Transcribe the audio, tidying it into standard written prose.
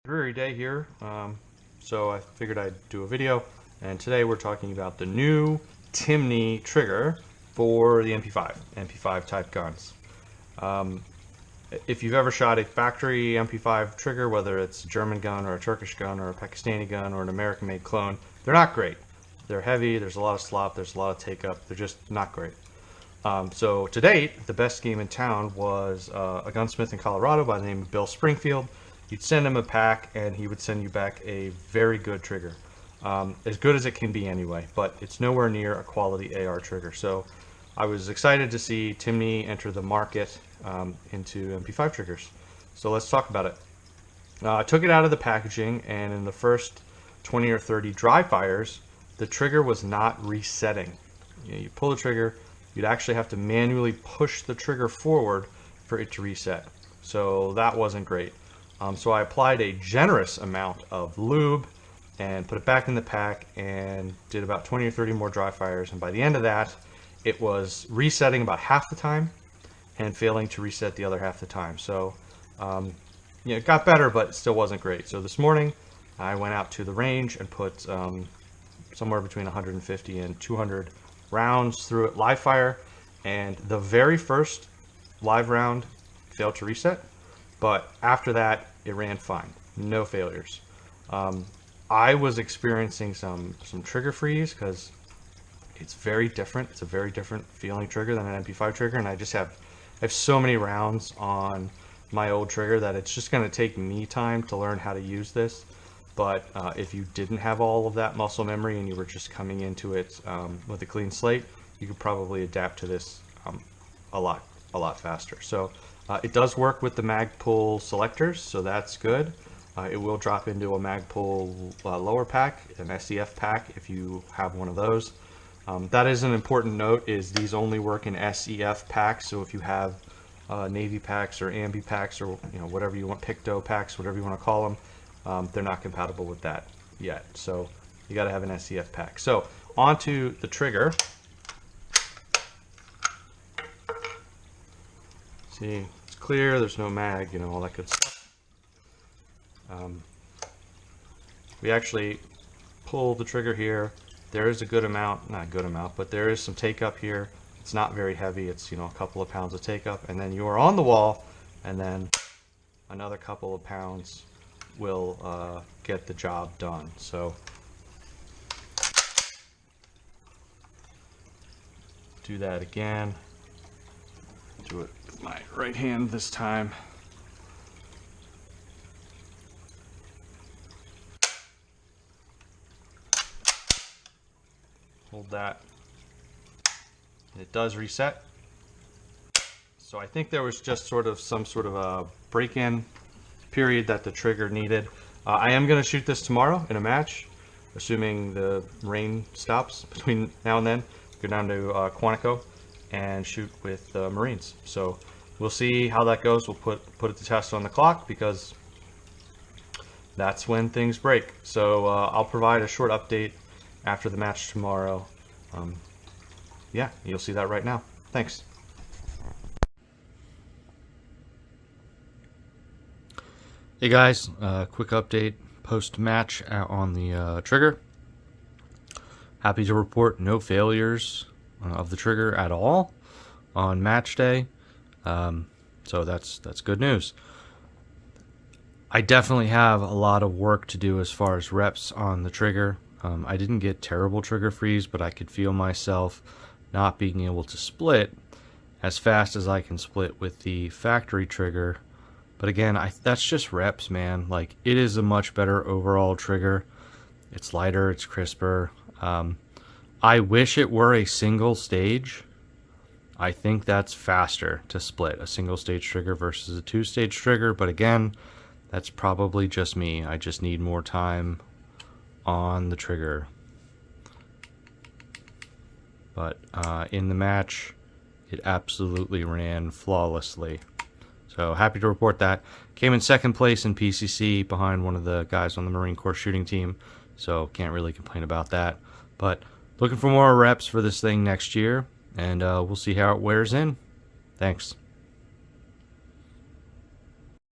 Dreary day here, so I figured I'd do a video, and today we're talking about the new Timney Trigger for the MP5 type guns. If you've ever shot a factory MP5 trigger, whether it's a German gun or a Turkish gun or a Pakistani gun or an American-made clone, they're not great. They're heavy, there's a lot of slop, there's a lot of take-up, they're just not great. So to date, the best game in town was a gunsmith in Colorado by the name of Bill Springfield. You'd send him a pack and he would send you back a very good trigger. As good as it can be anyway, but it's nowhere near a quality AR trigger. So I was excited to see Timney enter the market into MP5 triggers. So let's talk about it. I took it out of the packaging, and in the first 20 or 30 dry fires, the trigger was not resetting. You pull the trigger, you'd actually have to manually push the trigger forward for it to reset. So that wasn't great. So I applied a generous amount of lube and put it back in the pack and did about 20 or 30 more dry fires, and by the end of that it was resetting about half the time and failing to reset the other half the time. So it got better, but it still wasn't great. So this morning I went out to the range and put somewhere between 150 and 200 rounds through it live fire, and the very first live round failed to reset, but after that it ran fine, no failures. I was experiencing some trigger freeze because it's very different. It's a very different feeling trigger than an MP5 trigger, and I have so many rounds on my old trigger that it's just going to take me time to learn how to use this. But if you didn't have all of that muscle memory and you were just coming into it with a clean slate, you could probably adapt to this a lot faster. So it does work with the Magpul selectors, so that's good. It will drop into a Magpul lower pack, an SEF pack, if you have one of those. That is an important note, is these only work in SEF packs. So if you have Navy packs or Ambi packs, or whatever you want, Picto packs, whatever you want to call them, they're not compatible with that yet. So you got to have an SEF pack. So onto the trigger. See, it's clear, there's no mag, all that good stuff. We actually pull the trigger here. There is a good amount, not a good amount, but there is some take up here. It's not very heavy, it's a couple of pounds of take up, and then you are on the wall, and then another couple of pounds will get the job done. So do that again. Do it with my right hand this time. Hold that. And it does reset. So I think there was just some sort of a break-in period that the trigger needed. I am going to shoot this tomorrow in a match, assuming the rain stops between now and then. Go down to Quantico and shoot with Marines. So we'll see how that goes. We'll put it to test on the clock, because that's when things break. So I'll provide a short update after the match tomorrow. Yeah, you'll see that right now. Thanks. Hey guys, quick update post-match on the trigger. Happy to report no failures of the trigger at all on match day. So that's good news. I definitely have a lot of work to do as far as reps on the trigger. I didn't get terrible trigger freeze, but I could feel myself not being able to split as fast as I can split with the factory trigger. But again, that's just reps, man. Like, it is a much better overall trigger. It's lighter, it's crisper. I wish it were a single stage. I think that's faster to split a single stage trigger versus a two-stage trigger, but again, that's probably just me. I just need more time on the trigger. But in the match, it absolutely ran flawlessly. So happy to report that. Came in second place in PCC behind one of the guys on the Marine Corps shooting team, so can't really complain about that. But looking for more reps for this thing next year, and we'll see how it wears in. Thanks.